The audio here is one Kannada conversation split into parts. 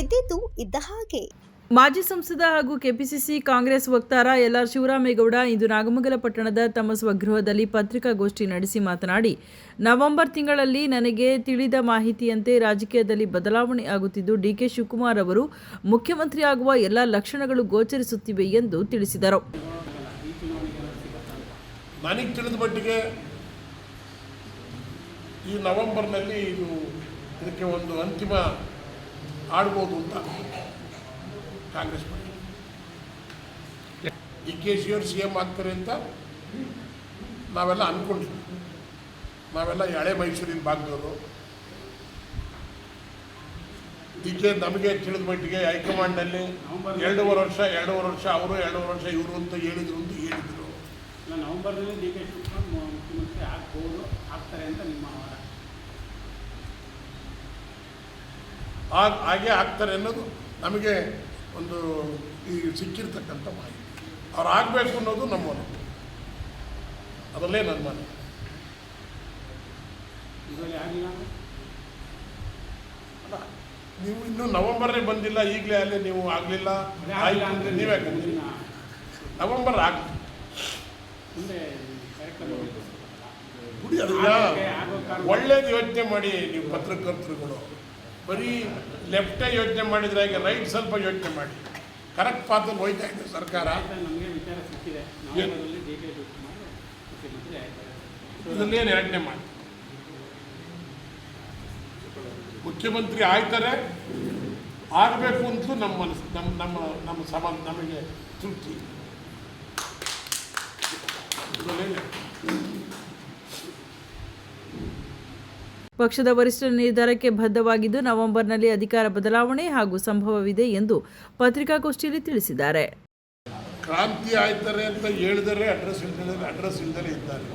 ಇದ್ದಿದ್ದು ಇದ್ದ ಹಾಗೆ. ಮಾಜಿ ಸಂಸದ ಹಾಗೂ ಕೆಪಿಸಿಸಿ ಕಾಂಗ್ರೆಸ್ ವಕ್ತಾರ ಎಲ್.ಆರ್. ಶಿವರಾಮೇಗೌಡ ಇಂದು ನಾಗಮಂಗಲ ಪಟ್ಟಣದ ತಮ್ಮ ಸ್ವಗೃಹದಲ್ಲಿ ಪತ್ರಿಕಾಗೋಷ್ಠಿ ನಡೆಸಿ ಮಾತನಾಡಿ, ನವೆಂಬರ್ ತಿಂಗಳಲ್ಲಿ ನನಗೆ ತಿಳಿದ ಮಾಹಿತಿಯಂತೆ ರಾಜಕೀಯದಲ್ಲಿ ಬದಲಾವಣೆ ಆಗುತ್ತಿದ್ದು ಡಿ.ಕೆ. ಶಿವಕುಮಾರ್ ಅವರು ಮುಖ್ಯಮಂತ್ರಿ ಆಗುವ ಎಲ್ಲ ಲಕ್ಷಣಗಳು ಗೋಚರಿಸುತ್ತಿವೆ ಎಂದು ತಿಳಿಸಿದರು. ನನಗೆ ತಿಳಿದ ಮಟ್ಟಿಗೆ ಈ ನವೆಂಬರ್ನಲ್ಲಿ ಇದಕ್ಕೆ ಒಂದು ಅಂತಿಮ ಆಡ್ಬೋದು ಅಂತ ಕಾಂಗ್ರೆಸ್ ಪಾರ್ಟಿ. ಡಿ.ಕೆ.ಶಿ ಅವರು CM ಆಗ್ತಾರೆ ಅಂತ ನಾವೆಲ್ಲ ಅಂದ್ಕೊಂಡಿದ್ವಿ. ನಾವೆಲ್ಲ ಹಳೆ ಮೈಸೂರಿನ ಭಾಗದವರು. ನಮಗೆ ತಿಳಿದ ಮಟ್ಟಿಗೆ ಹೈಕಮಾಂಡ್ನಲ್ಲಿ 2.5 ವರ್ಷ ಅವರು 2.5 ವರ್ಷ ಇವರು ಅಂತ ಹೇಳಿದರು. ನವೆಂಬರ್ನಲ್ಲಿ ಡಿ.ಕೆ. ಶಿವಕುಮಾರ್ ಮುಖ್ಯಮಂತ್ರಿ ಆಗ್ತಾರೆ ಅಂತ ನಿಮ್ಮ ಹಾಗೆ ಆಗ್ತಾರೆ ಅನ್ನೋದು ನಮಗೆ ಒಂದು ಈ ಸಿಕ್ಕಿರ್ತಕ್ಕಂಥ ಮಾಹಿತಿ. ಅವ್ರು ಆಗಬೇಕು ಅನ್ನೋದು ನಮ್ಮ ಮನೆ, ಅದರಲ್ಲೇ ನನ್ನ ಮನೆ. ಅಲ್ಲ, ನೀವು ಇನ್ನೂ ನವೆಂಬರೇ ಬಂದಿಲ್ಲ, ಈಗಲೇ ಅಲ್ಲೇ ನೀವು ಆಗಲಿಲ್ಲ, ನೀವೇ ಕಂಡಿಲ್ಲ. ನವೆಂಬರ್ ಆಗಲಿ ಗುಡಿ. ಅದನ್ನ ಒಳ್ಳೇದು ಯೋಚನೆ ಮಾಡಿ ನೀವು ಪತ್ರಕರ್ತರುಗಳು. ಬರೀ ಲೆಫ್ಟೇ ಯೋಚನೆ ಮಾಡಿದ್ರೆ ಈಗ ರೈಟ್ ಸ್ವಲ್ಪ ಯೋಚನೆ ಮಾಡಿ. ಕರೆಕ್ಟ್ ಪಾತ್ರದಲ್ಲಿ ಹೋಯ್ತಾ ಇದೆ ಸರ್ಕಾರ. ಇದನ್ನೇನು ಯೋಚನೆ ಮಾಡಿ ಮುಖ್ಯಮಂತ್ರಿ ಆಯ್ತಾರೆ, ಆಗಬೇಕು ಅಂತಲೂ ನಮ್ಮ ಮನಸ್ಸು, ನಮ್ಮ ಸಮಾಜ ನಮಗೆ ತೃಪ್ತಿ. ಪಕ್ಷದ ವರಿಷ್ಠರ ನಿರ್ಧಾರಕ್ಕೆ ಬದ್ಧವಾಗಿದ್ದು ನವೆಂಬರ್ನಲ್ಲಿ ಅಧಿಕಾರ ಬದಲಾವಣೆ ಹಾಗೂ ಸಂಭವವಿದೆ ಎಂದು ಪತ್ರಿಕಾಗೋಷ್ಠಿಯಲ್ಲಿ ತಿಳಿಸಿದ್ದಾರೆ. ಕ್ರಾಂತಿ ಆಯ್ತಾರೆ ಅಂತ ಹೇಳಿದರೆ ಅಡ್ರೆಸ್ ಇಲ್ಲದೆ ಇದ್ದಾರೆ.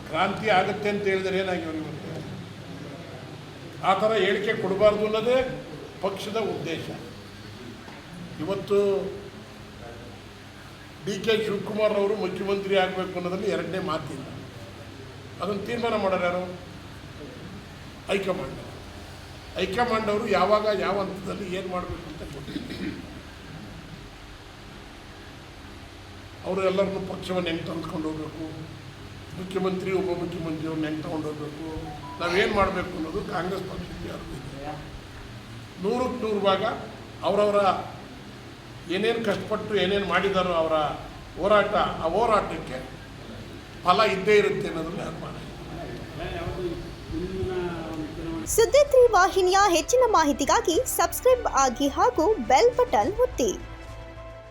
ಕ್ರಾಂತಿ ಆಗುತ್ತೆ ಅಂತ ಹೇಳಿದರೆ ಏನಾಗಿರುತ್ತೆ? ಆ ಥರ ಹೇಳಿಕೆ ಕೊಡಬಾರ್ದು ಅನ್ನೋದೇ ಪಕ್ಷದ ಉದ್ದೇಶ. ಇವತ್ತು ಡಿ.ಕೆ. ಶಿವಕುಮಾರ್ ಅವರು ಮುಖ್ಯಮಂತ್ರಿ ಆಗಬೇಕು ಅನ್ನೋದ್ರಲ್ಲಿ ಎರಡನೇ ಮಾತಿಲ್ಲ. ಅದನ್ನು ತೀರ್ಮಾನ ಮಾಡೋರು ಯಾರು? ಹೈಕಮಾಂಡ್ ಅವರು ಯಾವಾಗ ಯಾವ ಹಂತದಲ್ಲಿ ಏನು ಮಾಡಬೇಕು ಅಂತ ಗೊತ್ತಿಲ್ಲ. ಅವರು ಎಲ್ಲರನ್ನೂ ಪಕ್ಷವನ್ನು ಹೆಂಗೆ ತಂದುಕೊಂಡು ಹೋಗಬೇಕು, ಮುಖ್ಯಮಂತ್ರಿ ಉಪಮುಖ್ಯಮಂತ್ರಿಯವ್ರನ್ನ ಹೆಂಗೆ ತಗೊಂಡು ಹೋಗಬೇಕು, ನಾವೇನು ಮಾಡಬೇಕು ಅನ್ನೋದು ಕಾಂಗ್ರೆಸ್ ಪಕ್ಷಕ್ಕೆ ಯಾರು ಇದೆ. 100ಕ್ಕೆ 100 ಭಾಗ ಅವರವರ ಏನೇನು ಕಷ್ಟಪಟ್ಟು ಏನೇನು ಮಾಡಿದಾರೋ ಅವರ ಹೋರಾಟ, ಆ ಹೋರಾಟಕ್ಕೆ ಫಲ ಇದ್ದೇ ಇರುತ್ತೆ ಅನ್ನೋದನ್ನ ಅನುಮಾನ. ಸುದ್ದಿ 3 ವಾಹಿನಿಯ ಹೆಚ್ಚಿನ ಮಾಹಿತಿಗಾಗಿ ಸಬ್ಸ್ಕ್ರೈಬ್ ಆಗಿ ಹಾಗೂ ಬೆಲ್ ಬಟನ್ ಒತ್ತಿ.